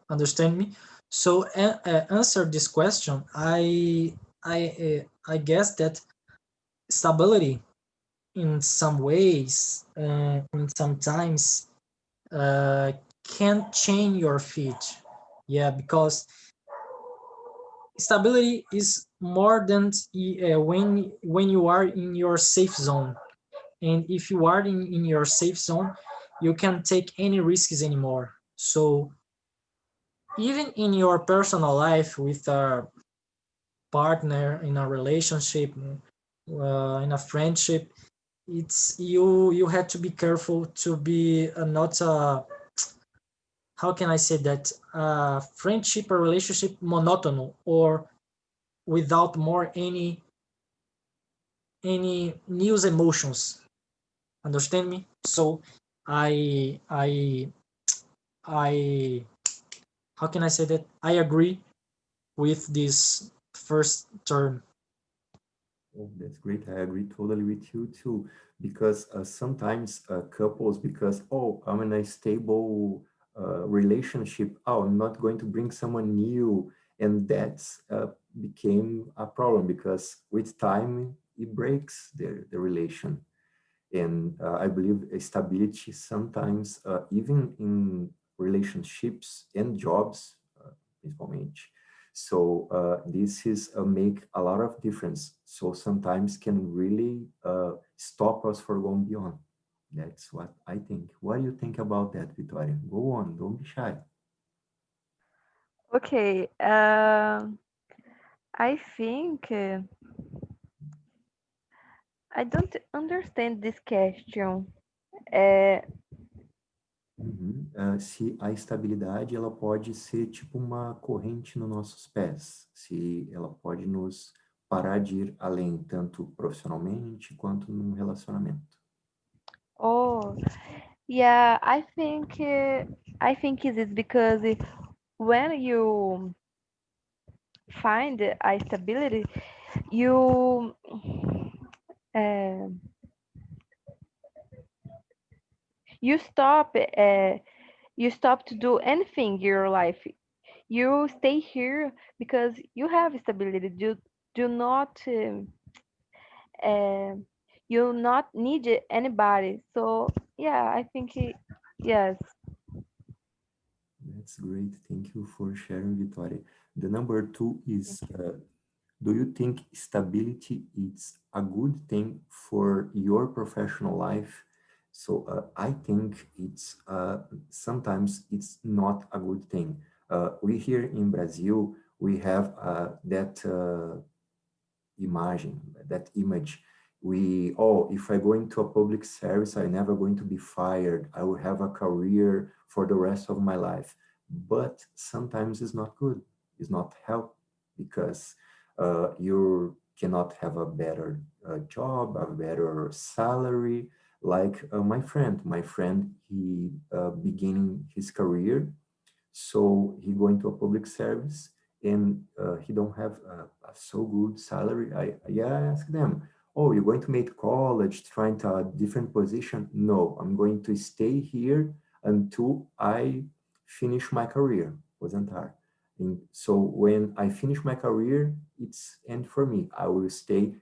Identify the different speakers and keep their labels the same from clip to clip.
Speaker 1: understand me? So answer this question. I guess that stability in some ways, and sometimes uh, can change your fit. Yeah, because stability is more than when you are in your safe zone. And if you are in your safe zone, you can't take any risks anymore. So even in your personal life with a partner, in a relationship, in a friendship, it's you have to be careful to be not how can I say that, friendship or relationship monotonous or without more any news emotions. Understand me? So I how can I say that? I agree with this first term.
Speaker 2: Oh, that's great. I agree totally with you too. Because sometimes couples, because, oh, I'm in a stable relationship, oh, I'm not going to bring someone new. And that's became a problem because with time, it breaks the relation. And I believe stability sometimes, even in relationships and jobs, principalmente. So this is make a lot of difference. So sometimes can really stop us from going beyond. That's what I think. What do you think about that, Victoria? Go on, don't be shy.
Speaker 3: Okay, I think I don't understand this question. Uh,
Speaker 2: Uhum. Se a estabilidade ela pode ser tipo uma corrente nos nossos pés, se ela pode nos parar de ir além, tanto profissionalmente quanto num relacionamento.
Speaker 3: oh, yeah, I think it is because when you find a stability, you uh, you stop to do anything in your life. You stay here because you have stability. You do not uh, you not need anybody. So yeah, I think yes.
Speaker 2: That's great. Thank you for sharing, Victoria. The number two is, do you think stability is a good thing for your professional life? So I think it's sometimes it's not a good thing. We here in Brazil, we have that imagine, that image. We, oh, if I go into a public service, I'm never going to be fired. I will have a career for the rest of my life. But sometimes it's not good. It's not help because you cannot have a better job, a better salary. Like my friend, he beginning his career, so he going to a public service and he don't have a so good salary. I ask them, oh, you're going to make college, trying to a different position? No, I'm going to stay here until I finish my career. Wasn't hard. And so when I finish my career, it's end for me. I will stay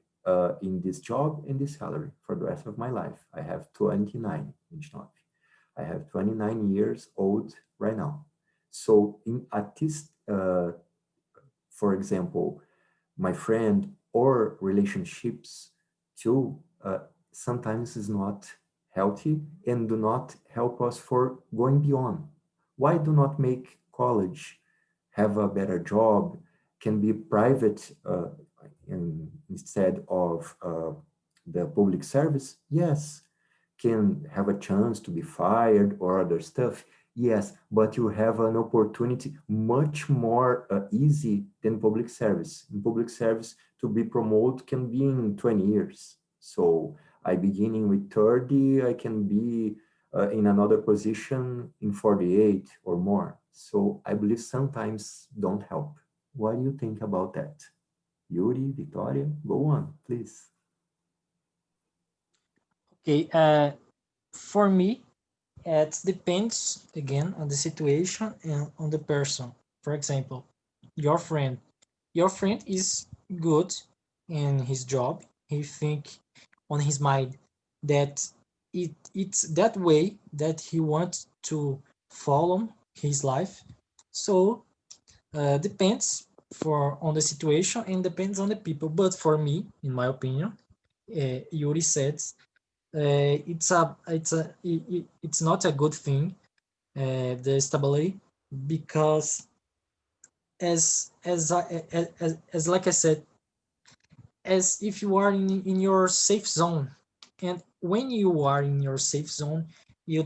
Speaker 2: in this job and this salary for the rest of my life. I have 29 in Schnopp. I have 29 years old right now. So in at this, for example, my friend or relationships too, sometimes is not healthy and do not help us for going beyond. Why do not make college, have a better job, can be private instead of the public service? Yes, can have a chance to be fired or other stuff. Yes, but you have an opportunity much more easy than public service. In public service, to be promoted can be in 20 years. So I beginning with 30, I can be in another position in 48 or more. So I believe sometimes don't help. What do you think about that? Yuri, Victoria, go on, please.
Speaker 1: Okay, for me, It depends again on the situation and on the person. For example, your friend. Your friend is good in his job. He think on his mind that it's that way that he wants to follow his life. So depends for on the situation and depends on the people. But for me, in my opinion, Yuri said it's not a good thing, the stability, because as like I said, as if you are in your safe zone, and when you are in your safe zone, you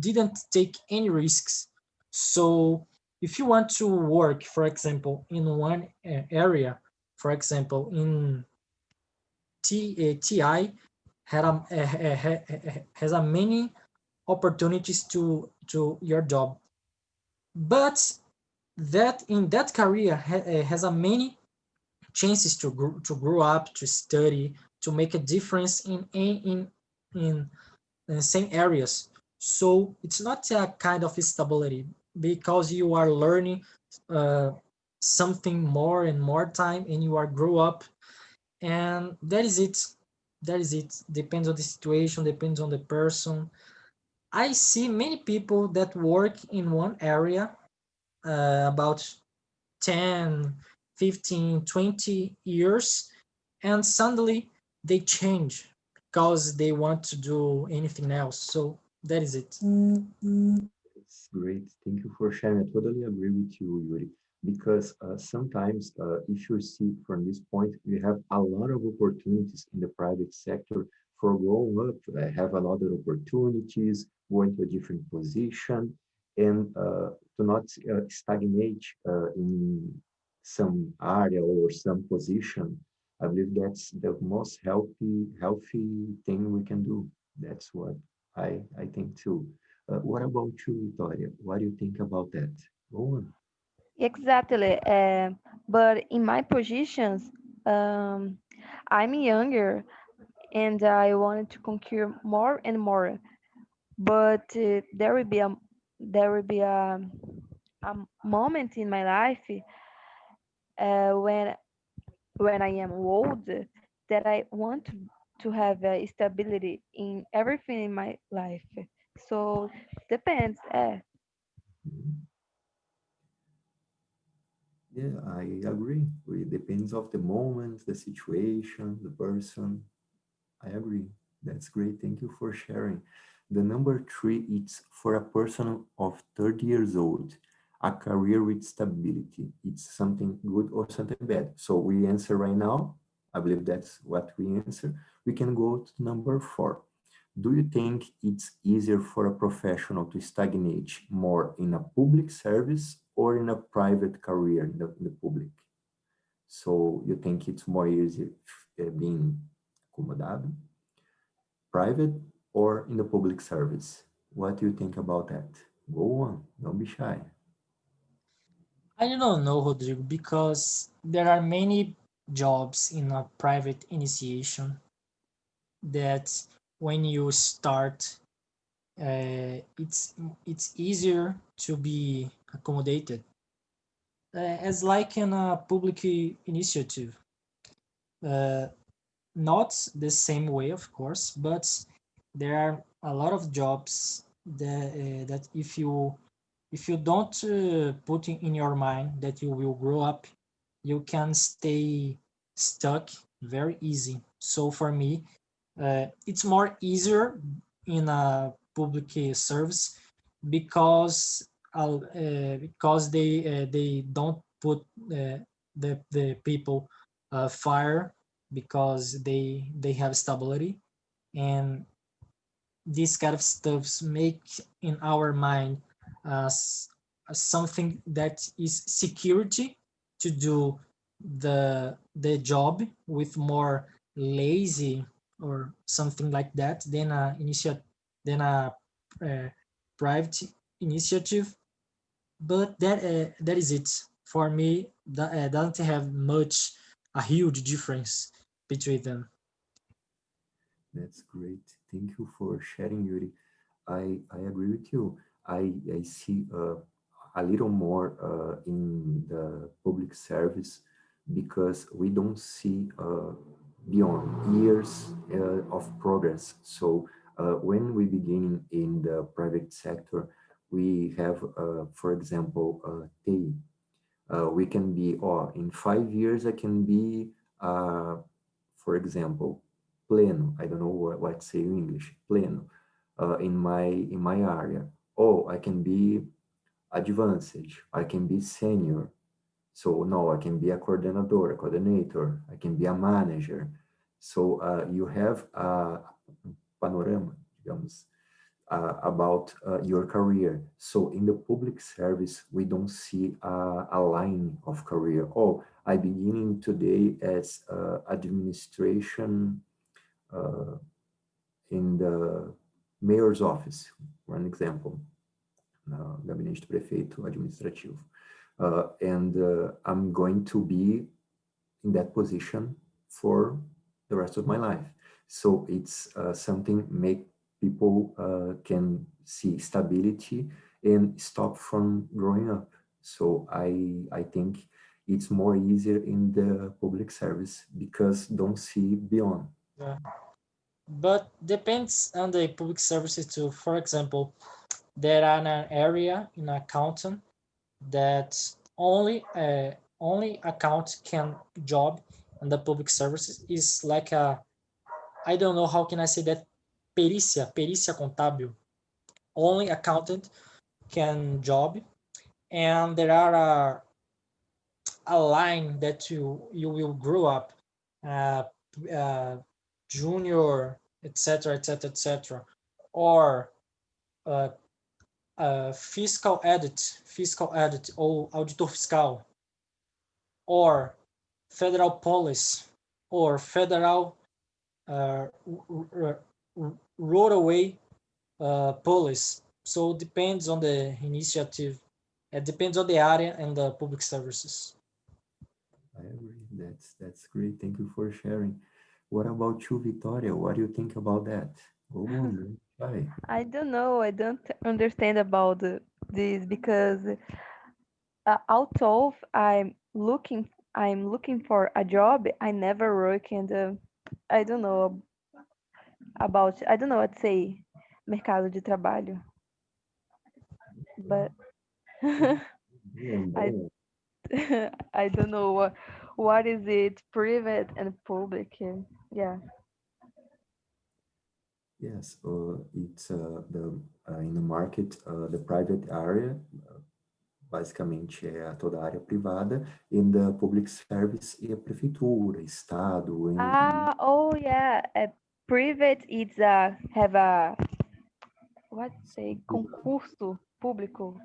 Speaker 1: didn't take any risks. So if you want to work, for example, in one area, for example, in TI has a many opportunities to your job, but that in that career has a many chances to grow up, to study, to make a difference in same areas. So it's not a kind of stability because you are learning uh, something more and more time, and you are grow up, and that is it. That is it. Depends on the situation, depends on the person. I see many people that work in one area about 10, 15, 20 years, and suddenly they change because they want to do anything else. So that is it.
Speaker 2: It's great. Thank you for sharing. I totally agree with you, Yuri. Because sometimes, if you see from this point, we have a lot of opportunities in the private sector for growing up, have a lot of opportunities, go into a different position, and to not stagnate in some area or some position. I believe that's the most healthy thing we can do. That's what I think too. What about you, Victoria? What do you think about that? Go on.
Speaker 3: Exactly. But in my positions, um, I'm younger and I wanted to conquer more and more. But there will be a moment in my life uh, when when I am old that I want to have stability in everything in my life. So depends.
Speaker 2: Mhm. Yeah, I agree. It depends of the moment, the situation, the person. I agree. That's great. Thank you for sharing. The number three is for a person of 30 years old, a career with stability. It's something good or something bad. So we answer right now. I believe that's what we answer. We can go to number four. Do you think it's easier for a professional to stagnate more in a public service or in a private career in the public? So you think it's more easy being acomodado, private or in the public service? What do you think about that? Go on, don't be shy.
Speaker 1: I don't know, Rodrigo, because there are many jobs in a private initiation that when you start, it's easier to be accommodated, as like in a public initiative. Uh, Not the same way, of course, but there are a lot of jobs that if you don't put in your mind that you will grow up, you can stay stuck very easy. So for me, it's more easier in a public service because they don't put the people fire because they have stability, and this kind of stuffs make in our mind something that is security to do the job with more lazy or something like that than a uh, private initiative. But that is it for me. That doesn't have much a huge difference between them.
Speaker 2: That's great. Thank you for sharing, Yuri. I agree with you. I see a little more in the public service because we don't see beyond years of progress. So when we begin in the private sector, we have, for example, TI. We can be, oh, in 5 years, I can be, for example, pleno. I don't know what say in English, pleno, in my area. Oh, I can be advanced. I can be senior. So no, I can be a coordinator. I can be a manager. So you have a panorama, digamos, about your career. So in the public service, we don't see a line of career. Oh, I beginning today as administration uh, in the mayor's office, one example, gabinete do prefeito administrativo. And I'm going to be in that position for the rest of my life. So it's something make people can see stability and stop from growing up. So I think it's more easier in the public service because don't see beyond.
Speaker 1: Yeah. But depends on the public services too. For example, there are an area in accounting that only account can job in the public services is like a, I don't know how can I say that, perícia contábil. Only accountant can job, and there are a line that you will grow up, uh, uh, junior, etc., etc., etc., or uh, fiscal audit ou auditor fiscal, or federal police, or federal uh, roadway police. So depends on the initiative. It depends on the area and the public services.
Speaker 2: I agree. That's great. Thank you for sharing. What about you, Victoria? What do you think about that? Go on, don't shy.
Speaker 3: I don't know. I don't understand about this because although I'm looking for a job, I never work and I don't know I don't know what to say mercado de trabalho, but
Speaker 2: Go on,
Speaker 3: I
Speaker 2: go on.
Speaker 3: I don't know what is it private and public. Yeah.
Speaker 2: Yes, it's in the market, the private area, basicamente é toda a área privada, e the public service é a prefeitura, estado,
Speaker 3: Oh yeah. Private it's have a what say concurso público.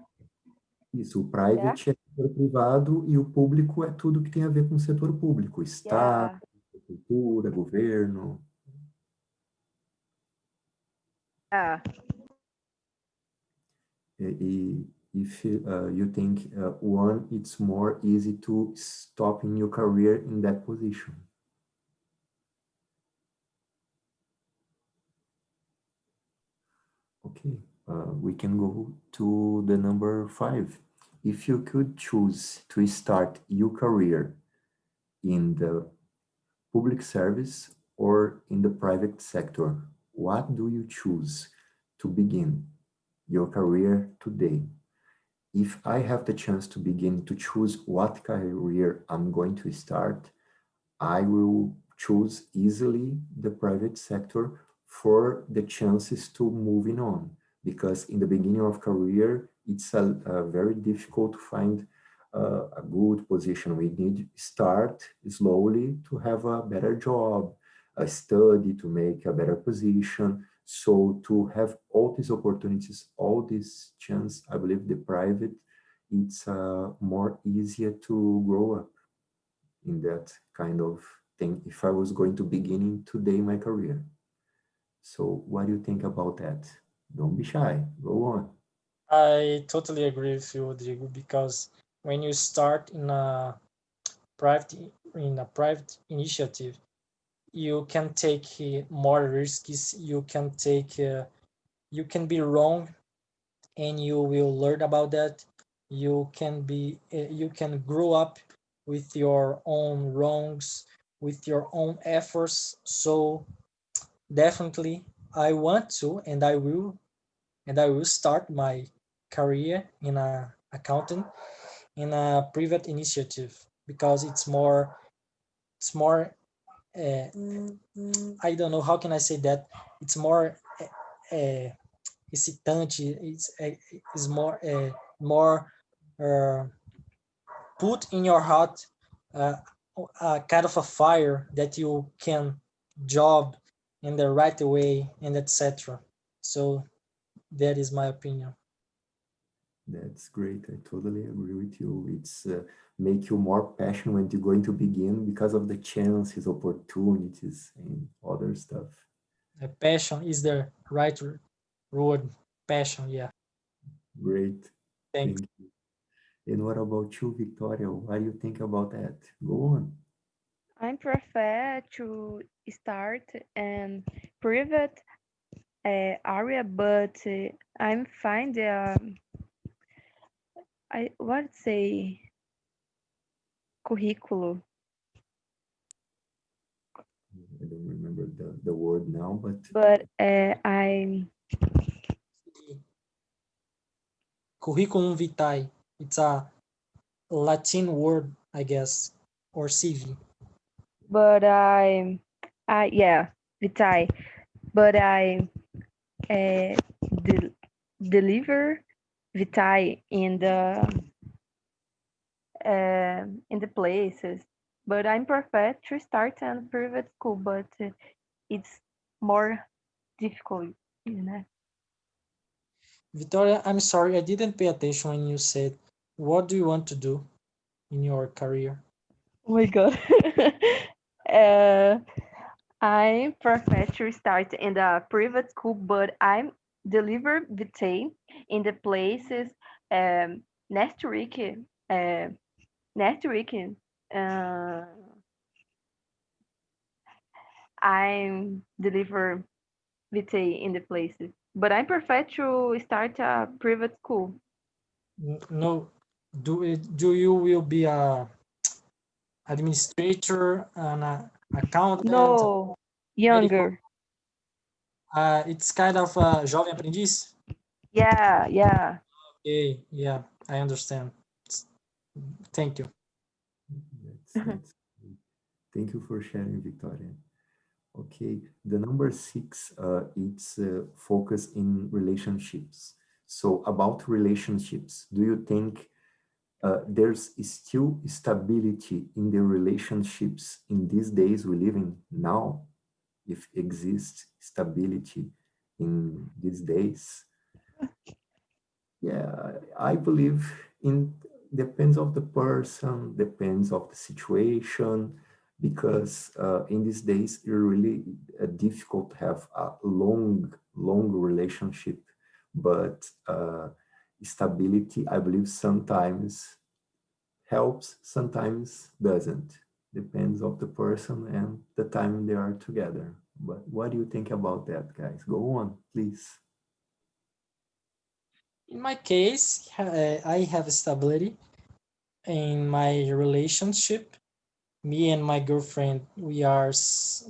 Speaker 2: isso, o
Speaker 3: Yeah.
Speaker 2: private é o setor privado e o público é tudo que tem a ver com o setor público, estado,
Speaker 3: Yeah.
Speaker 2: cultura, governo.
Speaker 3: Yeah.
Speaker 2: E if you think one, it's more easy to stop in your career in that position. Okay, we can go to the number 5. If you could choose to start your career in the public service or in the private sector, what do you choose to begin your career today? If I have the chance to begin to choose what career I'm going to start, I will choose easily the private sector for the chances to moving on. Because in the beginning of career, it's a very difficult to find a good position. We need start slowly to have a better job, a study to make a better position. So to have all these opportunities, all these chance, I believe the private, it's more easier to grow up in that kind of thing if I was going to beginning today my career. So what do you think about that? Don't be shy. Go on.
Speaker 1: I totally agree with you, Rodrigo, because when you start private in a private initiative, you can take more risks. You can take you can be wrong, and you will learn about that. You can grow up with your own wrongs, with your own efforts. So definitely I want to, and I will start my career in a accountant in a private initiative, because it's more uh, I don't know how can I say that, it's more uh, excitante, it's more uh, put in your heart, uh, a kind of a fire that you can job in the right way, and etc. So that is my opinion.
Speaker 2: That's great. I totally agree with you. It's make you more passionate when you're going to begin because of the chances, opportunities, and other stuff.
Speaker 1: Passion is the right word. Passion, yeah.
Speaker 2: Great.
Speaker 1: Thanks.
Speaker 2: Thank you. And what about you, Victoria? What do you think about that? Go on.
Speaker 3: I prefer to start in private area, but I'm find I what say currículo,
Speaker 2: I don't remember the word now, but
Speaker 3: but I'm
Speaker 1: Curriculum vitae. It's a Latin word, I guess, or CV.
Speaker 3: but I yeah vitae, but I uh, de- deliver vitae in the places. But I'm prefer to start in private school, but it's more difficult, you know.
Speaker 1: Victoria, I'm sorry, I didn't pay attention when you said, what do you want to do in your career?
Speaker 3: Oh my god. uh, I prefer to start in the private school, but I'm deliver vitae in the places next week. Uh, next week, uh, I'm deliver vitae in the places, but I prefer to start a private school.
Speaker 1: No, do you will be a administrator, an accountant,
Speaker 3: No,
Speaker 1: medical?
Speaker 3: younger.
Speaker 1: It's kind of a jovem aprendiz.
Speaker 3: Yeah, yeah.
Speaker 1: Okay, yeah, I understand. Thank you.
Speaker 2: that's thank you for sharing, Victoria. Okay, the number six, it's focus in relationships. So about relationships, do you think there's still stability in the relationships in these days we live in now? If exists stability in these days? Yeah, I believe in depends of the person, depends of the situation, because in these days it's really difficult to have a long relationship, but stability, I believe, sometimes helps, sometimes doesn't. Depends of the person and the time they are together. But what do you think about that, guys? Go on, please.
Speaker 1: In my case, I have stability in my relationship. Me and my girlfriend, we are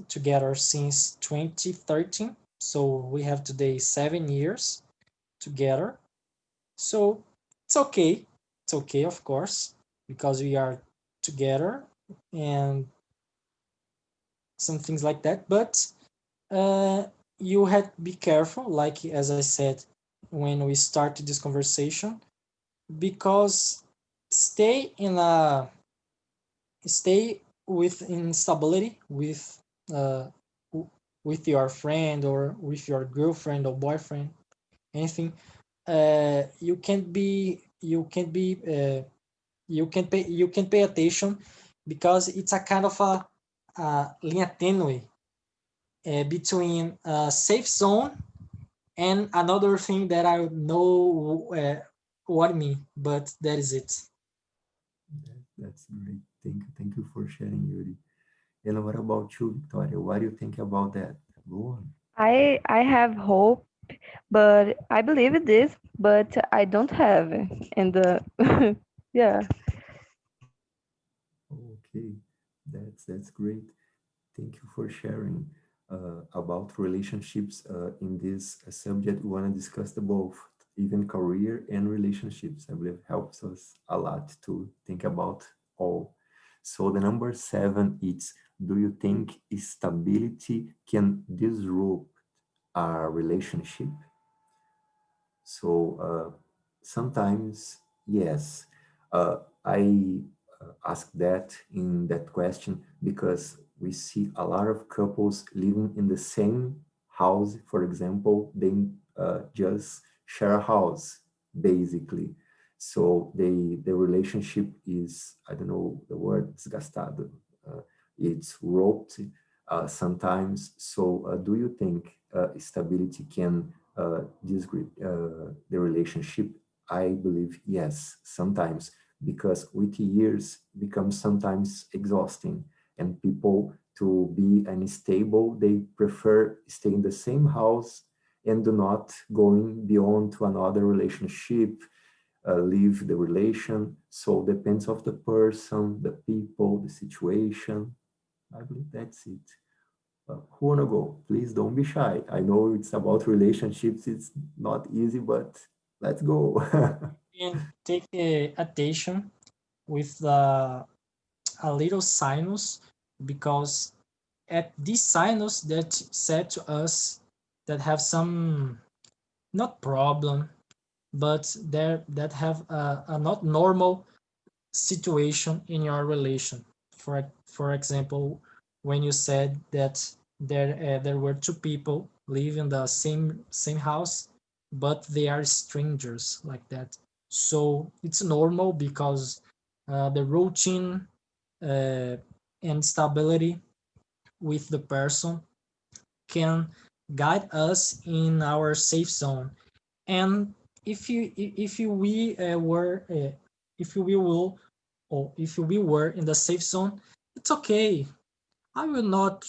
Speaker 1: together since 2013. So we have today 7 years together. So it's okay. It's okay, of course, because we are together and some things like that. But uh, you had to be careful, like as I said when we started this conversation, because stay in a stay with instability uh, with your friend or with your girlfriend or boyfriend, anything. You can pay attention, because it's a kind of a linha tenue between a safe zone and another thing that I know what I mean, but that is it.
Speaker 2: That's great. Thank you for sharing, Yuri. And what about you, Victoria? What do you think about that? Go on.
Speaker 3: I have hope But I believe in this, but I don't have. And yeah.
Speaker 2: Okay, that's great. Thank you for sharing about relationships in this subject. We want to discuss the both, even career and relationships. I believe helps us a lot to think about all. So the number seven is, do you think stability can disrupt a relationship? So sometimes, yes. I ask that in that question because we see a lot of couples living in the same house. For example, they just share a house, basically. So the relationship is, I don't know the word, desgastado. It's roped sometimes. So do you think stability can the relationship? I believe yes, sometimes, because with years becomes sometimes exhausting, and people to be unstable, they prefer stay in the same house and do not going beyond to another relationship, leave the relation. So depends of the person, the people, the situation. I believe that's it. Who wanna go? Please don't be shy. I know it's about relationships. It's not easy, but let's go.
Speaker 1: And take attention with a little sinus, because at this sinus that said to us that have some, not problem, but there that have a not normal situation in your relation. For example, when you said that there were two people live in the same house, but they are strangers like that. So it's normal because the routine uh, and stability with the person can guide us in our safe zone. And if we were if we will or if we were in the safe zone, it's okay. I will not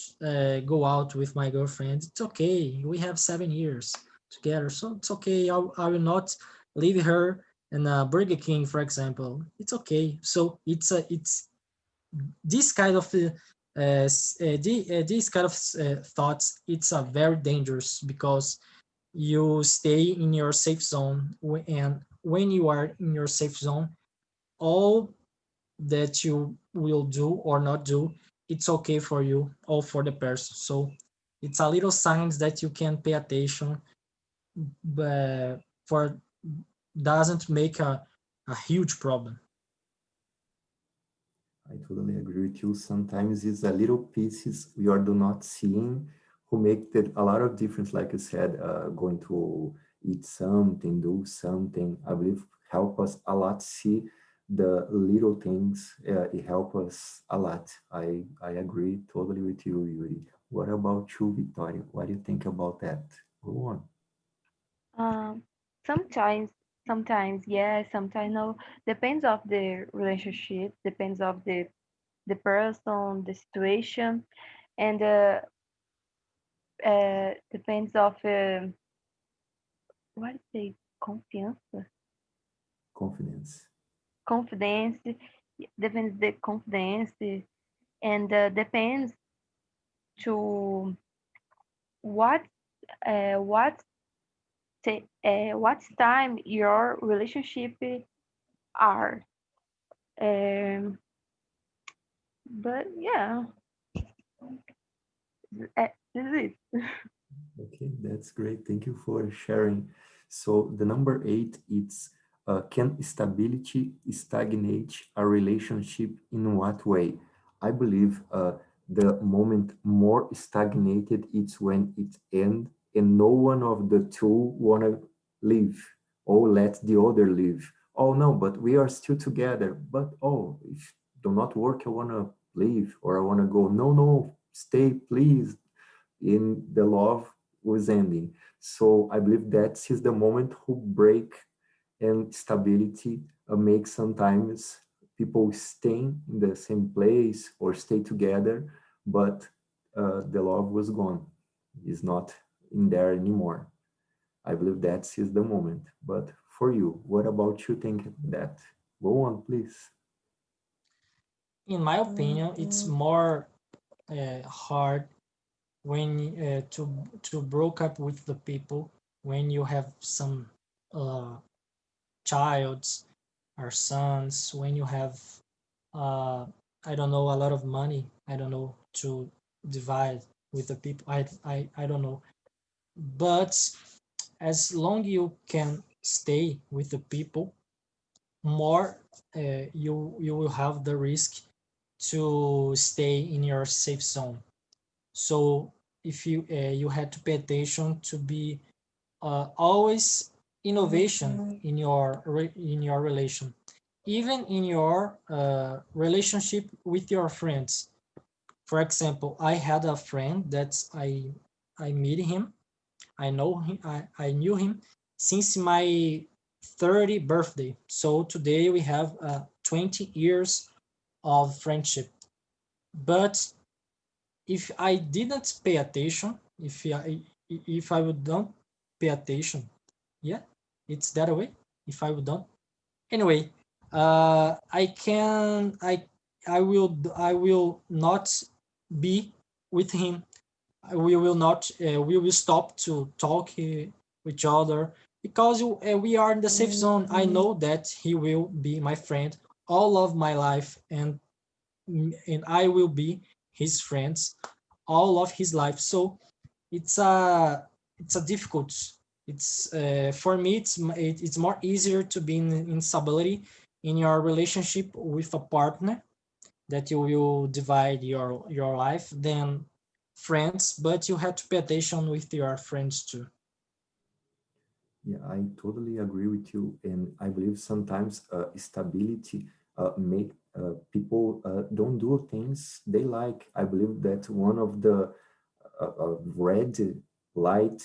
Speaker 1: go out with my girlfriend. It's okay. We have 7 years together, so it's okay. I will not leave her in a Burger King, for example. It's okay. So it's this kind of these kind of thoughts. It's very dangerous because you stay in your safe zone, and when you are in your safe zone, all that you will do or not do, it's okay for you or for the person. So it's a little signs that you can pay attention, but for doesn't make a huge problem.
Speaker 2: I totally agree with you. Sometimes it's a little pieces we are do not seeing who make a lot of difference. Like you said, going to eat something, do something. I believe help us a lot see the little things. It help us a lot. I agree totally with you, Yuri. What about you, Victoria? What do you think about that? Go on.
Speaker 3: Um, sometimes, sometimes yes, sometimes no. Depends of the relationship, depends of the person, the situation, and depends of what is the confiança,
Speaker 2: Confidence.
Speaker 3: confidence, depends the confidence, and depends to what what what time your relationship are. Um, but yeah, this is it.
Speaker 2: Okay, that's great. Thank you for sharing. So the number eight, it's can stability stagnate a relationship in what way? I believe the moment more stagnated it's when it end and no one of the two wanna leave or let the other leave. Oh no, but we are still together. But oh, if do not work, I wanna leave or I wanna go. No, no, stay, please, in the love was ending. So I believe that is the moment who break and stability make sometimes people stay in the same place or stay together, but the love was gone. Is not in there anymore. I believe that is the moment. But for you, what about you think that? Go on, please.
Speaker 1: In my opinion, it's more hard when to broke up with the people when you have some uh, childs or sons, when you have uh, I don't know, a lot of money, I don't know, to divide with the people. I don't know, but as long you can stay with the people more, you will have the risk to stay in your safe zone. So if you had to pay attention to be always innovation in in your relation, even in your relationship with your friends. For example, I had a friend that I met him. I know him. I knew him since my 30th birthday. So today we have 20 years of friendship. But if I didn't pay attention, if I would not pay attention, yeah, it's that way. If I would not, anyway, I can I will not be with him. We will not. We will stop to talk with each other because we are in the safe zone. I know that he will be my friend all of my life, and I will be his friends all of his life. So it's a difficult. It's for me. It's more easier to be in instability in your relationship with a partner that you will divide your life than friends. But you have to pay attention with your friends too.
Speaker 2: Yeah, I totally agree with you, and I believe sometimes stability make people don't do things they like. I believe that one of the red light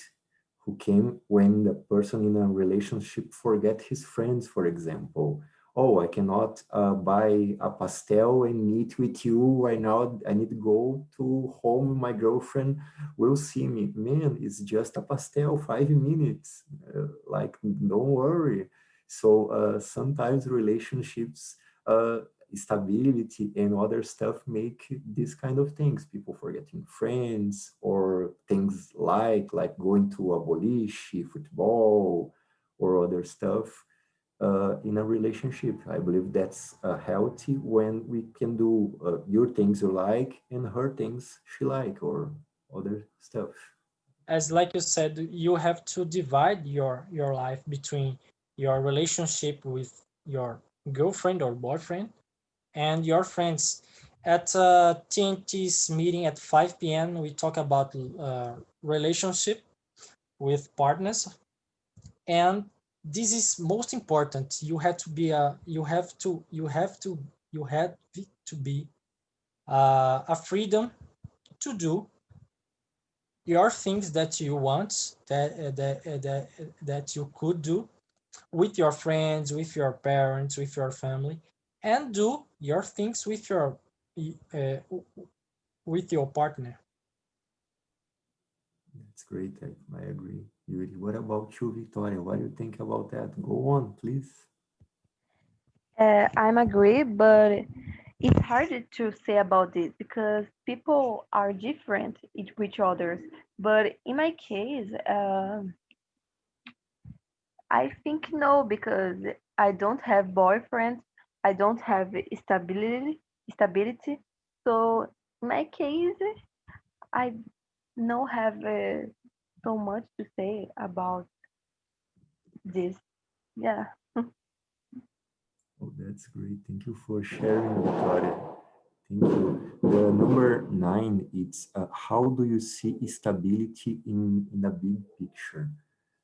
Speaker 2: who came when the person in a relationship forget his friends, for example. Oh, I cannot buy a pastel and meet with you right now. I need to go to home. My girlfriend will see me. Man, it's just a pastel, 5 minutes. Like, don't worry. So sometimes relationships uh, stability and other stuff make these kind of things, people forgetting friends or things like going to a boliche, football, or other stuff in a relationship. I believe that's healthy when we can do your things you like and her things she like, or other stuff.
Speaker 1: As like you said, you have to divide your life between your relationship with your girlfriend or boyfriend and your friends. At TNT's meeting at 5 p.m., we talk about relationship with partners, and this is most important. You have to be a you have to be a freedom to do your things that you want that you could do with your friends, with your parents, with your family, and do your things uh, with your partner.
Speaker 2: That's great. I agree. Yuri, what about you, Victoria? What do you think about that? Go on, please.
Speaker 3: I'm agree, but it's harder to say about this because people are different with each others. But in my case, I think no, because I don't have boyfriends, I don't have stability. So in my case, I don't have so much to say about this. Yeah.
Speaker 2: Oh, that's great. Thank you for sharing, Victoria. Thank you. The number nine, it's how do you see stability in a big picture?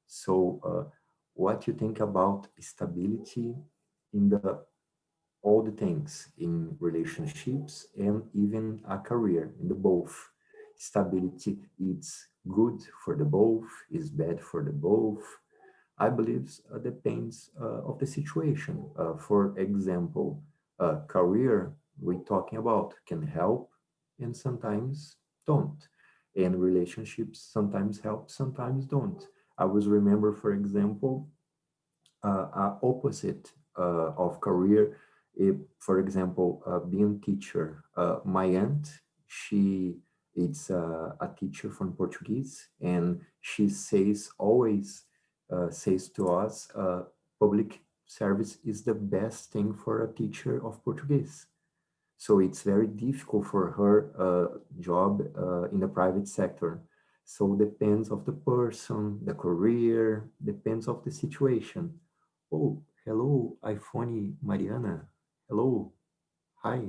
Speaker 2: So, what you think about stability in the all the things in relationships and even a career in the both. Stability, it's good for the both, is bad for the both. I believe depends of the situation. For example, career we're talking about can help and sometimes don't. And relationships sometimes help, sometimes don't. I was remember, for example, opposite of career. If, for example, being teacher, my aunt, she is a teacher from Portuguese, and she says always says to us, public service is the best thing for a teacher of Portuguese. So it's very difficult for her job in the private sector. So depends of the person, the career, depends of the situation. Oh, hello, iPhone Mariana. Hello, hi,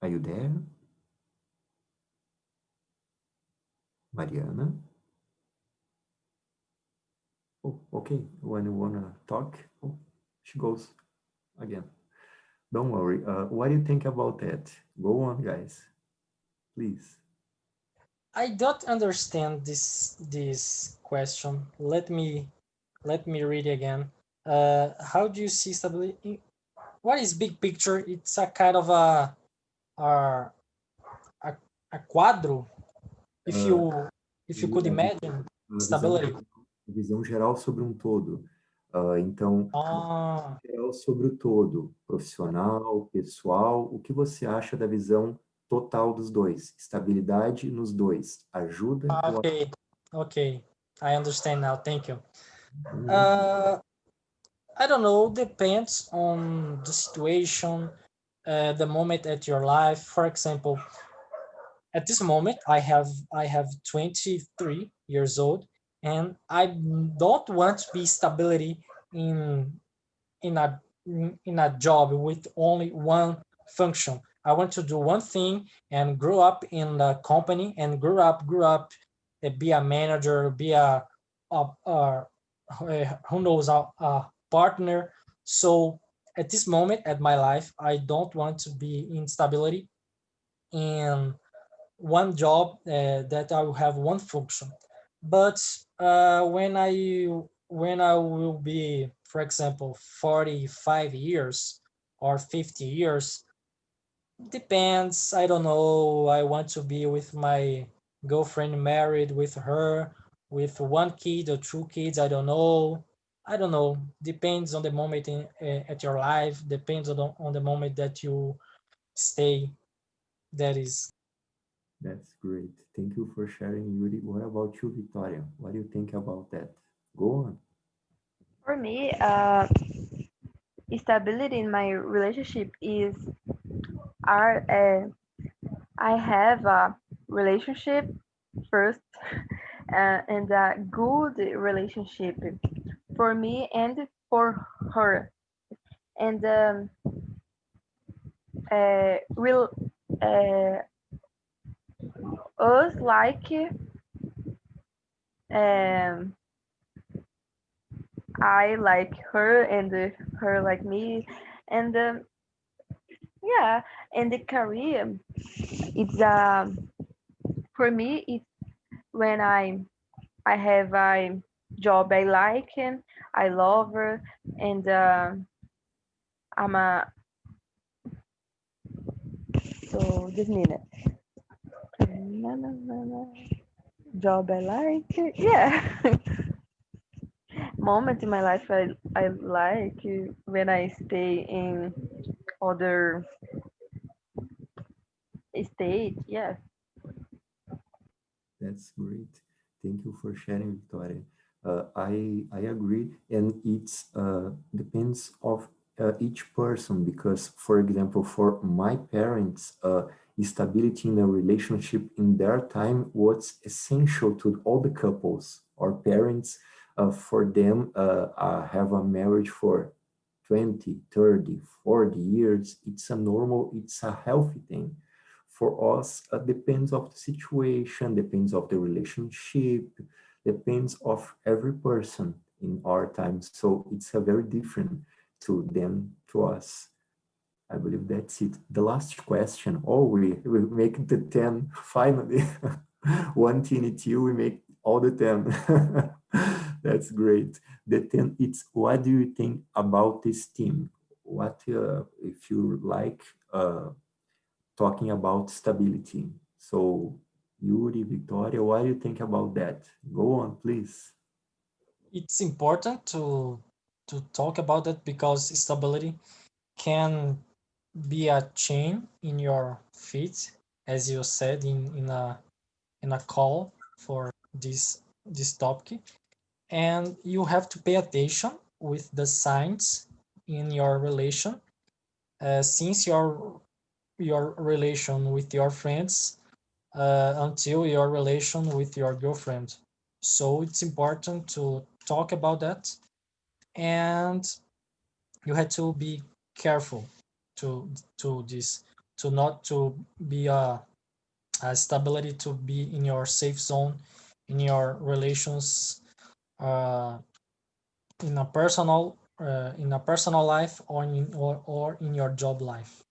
Speaker 2: are you there, Mariana? Oh, okay. When you wanna talk, oh, she goes again. Don't worry. What do you think about that? Go on, guys, please.
Speaker 1: I don't understand this question. Let me read again. How do you see stability? What is big picture? It's a kind of a, a, a quadro. If
Speaker 2: Uh,
Speaker 1: you could imagine
Speaker 2: a
Speaker 1: stability.
Speaker 2: visão geral sobre um todo. Então,
Speaker 1: Ah,
Speaker 2: geral sobre o todo, profissional, pessoal, o que você acha da visão total dos dois? Estabilidade nos dois, ajuda ou
Speaker 1: okay, okay. I understand now. Thank you.
Speaker 2: ajuda?
Speaker 1: Uh, I don't know. Depends on the situation, the moment at your life. For example, at this moment, I have 23 years old, and I don't want to be stability in in a in a job with only one function. I want to do one thing and grow up in the company and grow up, be a manager, be who knows a partner. So at this moment at my life, I don't want to be in stability in one job that I will have one function. But when I will be, for example, 45 years or 50 years, depends. I don't know. I want to be with my girlfriend, married with her, with one kid or two kids. I don't know. I don't know. Depends on the moment at your life. Depends on the moment that you stay. That is.
Speaker 2: That's great. Thank you for sharing, Yuri. What about you, Victoria? What do you think about that? Go on.
Speaker 3: For me, stability in my relationship is are I have a relationship first and a good relationship for me and for her, and will uh, us like um, I like her and her like me, and yeah, and the career it's for me it's when I have a job I like and I love her, and I'm a so just minute job I like, yeah. Moment in my life I like when I stay in other state, yeah.
Speaker 2: That's great. Thank you for sharing, Victoria. I agree, and it's depends of each person because, for example, for my parents, stability in a relationship in their time was essential to all the couples or parents. For them, have a marriage for 20, 30, 40 years. It's a normal, it's a healthy thing. For us, depends of the situation, depends of the relationship, depends of every person in our time. So it's a very different to them, to us. I believe that's it. The last question. Oh, we make the 10 finally. One TNT, we make all the 10. That's great. The 10, it's what do you think about this team? What, if you like, talking about stability. So Yuri, Victoria, what do you think about that? Go on, please.
Speaker 1: It's important to talk about that because stability can be a chain in your feet, as you said in a call for this topic, and you have to pay attention with the signs in your relation, since your relation with your friends until your relation with your girlfriend. So it's important to talk about that, and you had to be careful to this, to not to be a stability, to be in your safe zone in your relations, uh, in a personal life, or in your job life.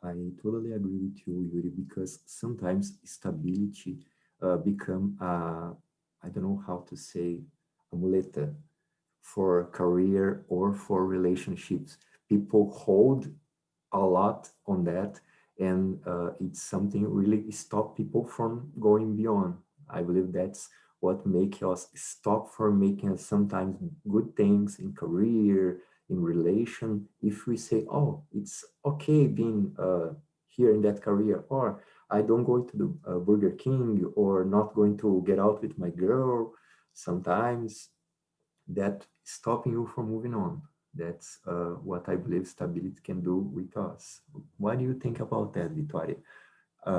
Speaker 2: I totally agree with you, Yuri, because sometimes stability become I don't know how to say, a muleta for career or for relationships. People hold a lot on that, and it's something really stop people from going beyond. I believe that's what makes us stop from making sometimes good things in career, in relation. If we say, oh, it's okay being here in that career, or I don't go to the Burger King, or not going to get out with my girl, sometimes that stopping you from moving on. That's what I believe stability can do with us. What do you think about that, Victoria?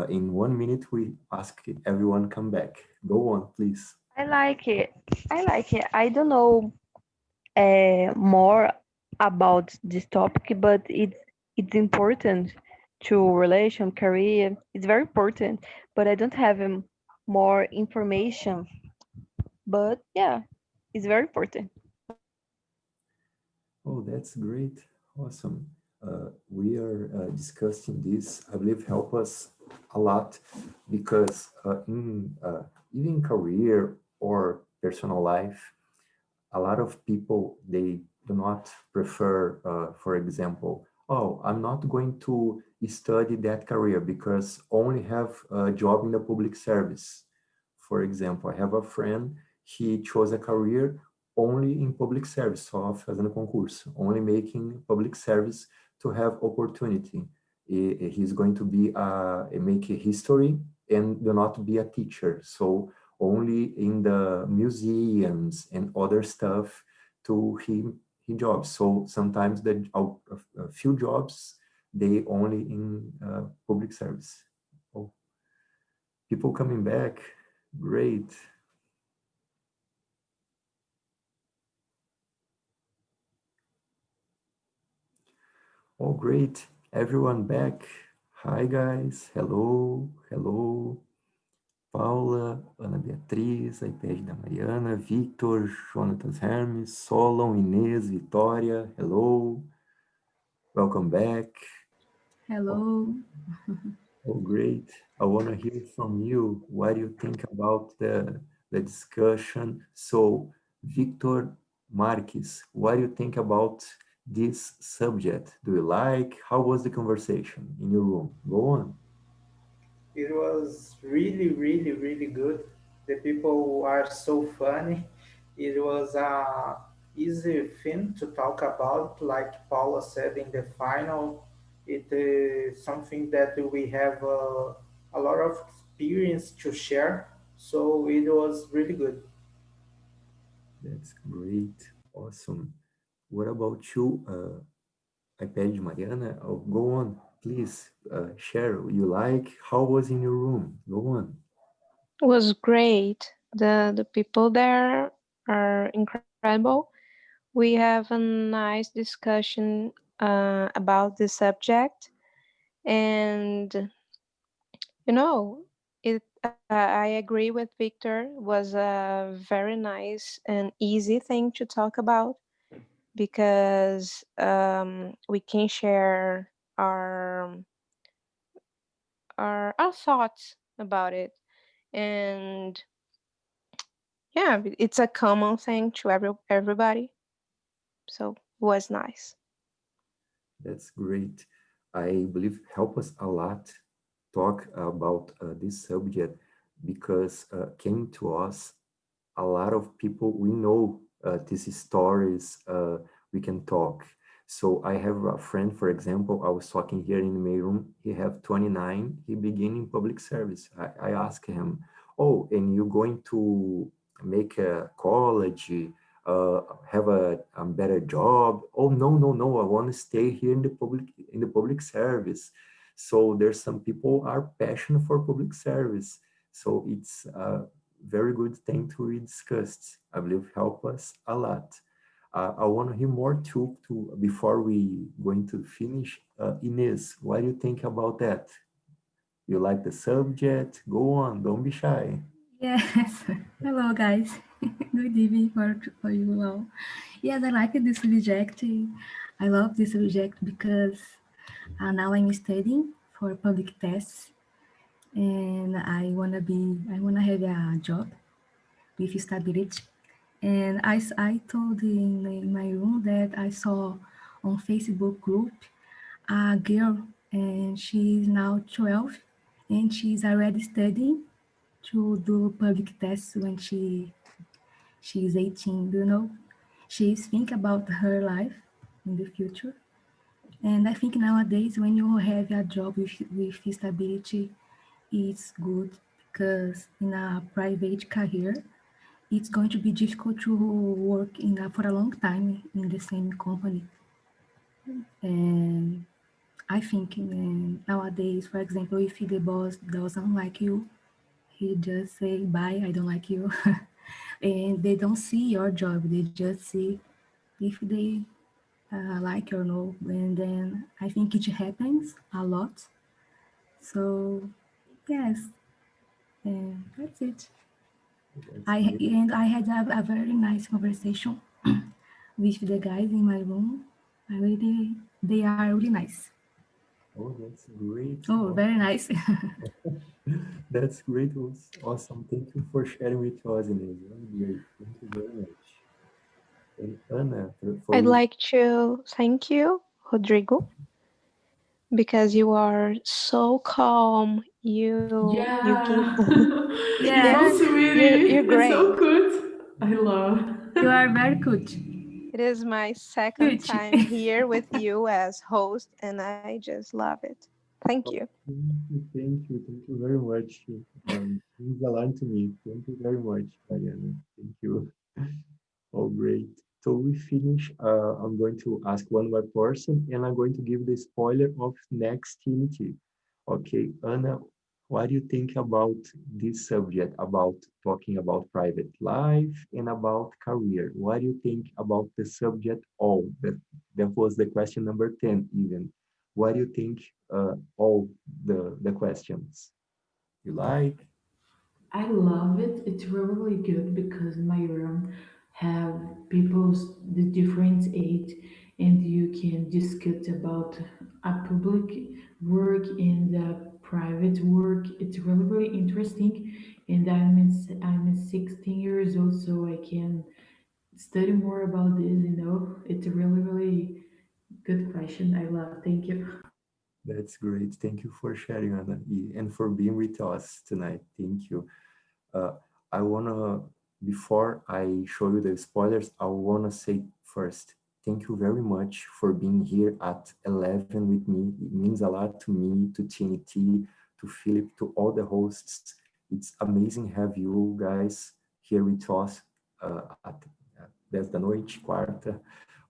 Speaker 2: In 1 minute, we ask everyone come back. Go on, please.
Speaker 3: I like it. I like it. I don't know more about this topic, but it's important to relation, career. It's very important, but I don't have more information. But yeah, it's very important.
Speaker 2: Oh, that's great. Awesome. We are discussing this, I believe, help us a lot because in even career or personal life, a lot of people, they do not prefer, for example, oh, I'm not going to study that career because only have a job in the public service. For example, I have a friend, he chose a career only in public service, só fazendo concurso, only making public service to have opportunity. He's going to be make a history and do not be a teacher. So only in the museums and other stuff to he jobs. So sometimes a few jobs, they only in public service. Oh, people coming back, great. Oh, great. Everyone back. Hi, guys. Hello, hello. Paula, Ana Beatriz, iPad da Mariana, Victor, Jonatas Hermes, Solon, Inês, Vitória, hello, welcome back.
Speaker 4: Hello.
Speaker 2: Oh, great. I want to hear from you. What do you think about the discussion? So, Victor Marques, what do you think about this subject? Do you like? How was the conversation in your room? Go on.
Speaker 5: It was really, really, really good. The people are so funny. It was a easy thing to talk about, like Paula said in the final. It is something that we have a lot of experience to share. So it was really good.
Speaker 2: That's great. Awesome. What about you, iPad Mariana? Oh, go on, please share. You like? How was in your room? Go on.
Speaker 6: Was great. The people there are incredible. We have a nice discussion about the subject, and it. I agree with Victor. Was a very nice and easy thing to talk about because we can share our our thoughts about it, and yeah, it's a common thing to everybody. So it was nice.
Speaker 2: That's great. I believe help us a lot talk about this subject because came to us a lot of people we know these stories we can talk. So I have a friend, for example, I was talking here in my room, he have 29, he begin in public service. I asked him, oh, and you going to make a college, have a better job? Oh, no, no, no, I want to stay here in the public service. So there's some people are passionate for public service. So it's very good thing to be discussed. I believe help us a lot. I want to hear more too. To before we going to finish, Inez, what do you think about that? You like the subject? Go on, don't be shy.
Speaker 4: Yes. Hello, guys. Good evening for you all. Yes, I like this subject. I love this subject because now I'm studying for public tests, and I wanna have a job with stability. And I told in my room that I saw on Facebook group a girl, and she's now 12, and she's already studying to do public tests when she's 18. You know, she's think about her life in the future. And I think nowadays when you have a job with stability, it's good because in a private career, it's going to be difficult to work for a long time in the same company. And I think nowadays, for example, if the boss doesn't like you, he just say bye, I don't like you. And they don't see your job, they just see if they like or no. And then I think it happens a lot. So yes, and that's it.
Speaker 2: That's great.
Speaker 4: I had a very nice conversation with the guys in my room. They are really nice.
Speaker 2: Oh, that's great.
Speaker 4: Oh,
Speaker 2: Oh,
Speaker 4: very nice.
Speaker 2: that's great. It was awesome. Thank you for sharing with us, Inez. That's great. Thank you very much. And Anna, for
Speaker 6: I'd
Speaker 2: you,
Speaker 6: like to thank you, Rodrigo, because you are so calm. You give
Speaker 3: Yeah.
Speaker 6: yeah,
Speaker 4: Yes,
Speaker 3: It's
Speaker 6: you're
Speaker 3: really so
Speaker 6: great.
Speaker 3: good. I love.
Speaker 4: you are very good.
Speaker 6: It is my second
Speaker 4: Good.
Speaker 6: time here with you as host, and I just love it. Thank you.
Speaker 2: thank you very much. Means a lot to me. Thank you very much, Mariana. Thank you. Oh, great. So we finish. I'm going to ask one more person, and I'm going to give the spoiler of next TNT. Okay, Anna, what do you think about this subject, about talking about private life and about career? What do you think about the subject all? That was the question number 10 even. What do you think all the questions? You like?
Speaker 3: I love it. It's really good because my room have people's the different age, and you can discuss about a public work and a private work. It's really interesting, and I'm 16 years old, so I can study more about this. It's a really good question. I love. Thank you.
Speaker 2: That's great. Thank you for sharing, Anna, and for being with us tonight. Thank you. Uh, I wanna, before I show you the spoilers, I wanna say first, thank you very much for being here at 11 with me. It means a lot to me, to TNT, to Philip, to all the hosts. It's amazing have you guys here with us at 10 da noite, quarta.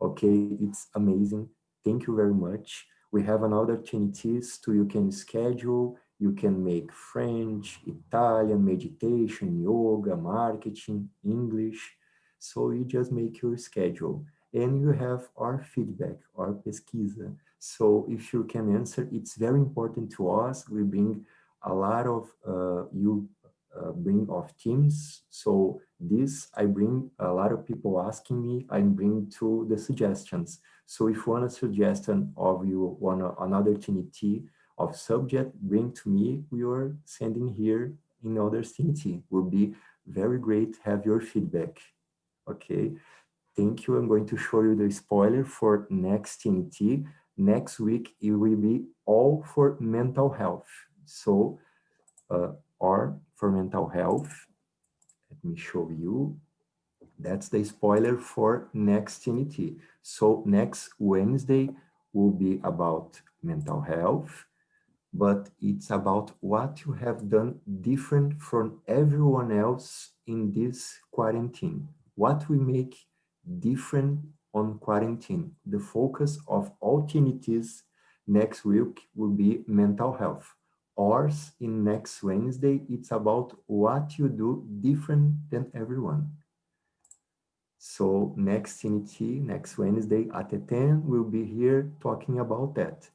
Speaker 2: Okay, it's amazing. Thank you very much. We have another TNTs to you can schedule, you can make French, Italian, meditation, yoga, marketing, English. So you just make your schedule and you have our feedback, our pesquisa. So if you can answer, it's very important to us. We bring a lot of you bring of teams. So this I bring a lot of people asking me. I bring to the suggestions. So if you want a suggestion of you want another TNT of subject, bring to me. We are sending here in other TNT. Will be very great. Have your feedback. Okay. Thank you. I'm going to show you the spoiler for next TNT. Next week, it will be all for mental health. So, or for mental health, let me show you. That's the spoiler for next TNT. So next Wednesday will be about mental health, but it's about what you have done different from everyone else in this quarantine. What we make different on quarantine. The focus of all TNTs next week will be mental health. Ours in next Wednesday, it's about what you do different than everyone. So next TNT, next Wednesday at 10, we'll be here talking about that.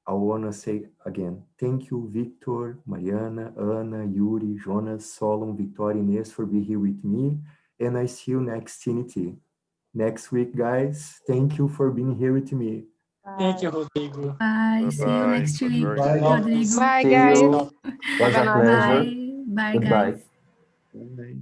Speaker 2: I want to say again, thank you, Victor, Mariana, Ana, Yuri, Jonas, Solon, Victoria, Inês for being here with me. And I see you next TNT. Next week, guys. Thank you for being here with me.
Speaker 1: Thank
Speaker 3: Bye.
Speaker 1: you, Rodrigo.
Speaker 4: Bye. See you
Speaker 7: Bye-bye.
Speaker 4: next
Speaker 7: Was
Speaker 4: week,
Speaker 7: very
Speaker 5: Bye,
Speaker 7: nice.
Speaker 5: guys.
Speaker 4: Rodrigo.
Speaker 6: Bye,
Speaker 2: See
Speaker 6: guys.
Speaker 2: you.
Speaker 6: Have
Speaker 2: Was
Speaker 6: a
Speaker 2: a
Speaker 6: nice night.
Speaker 2: pleasure.
Speaker 4: Bye. Bye,
Speaker 2: Goodbye.
Speaker 4: guys.
Speaker 7: Bye.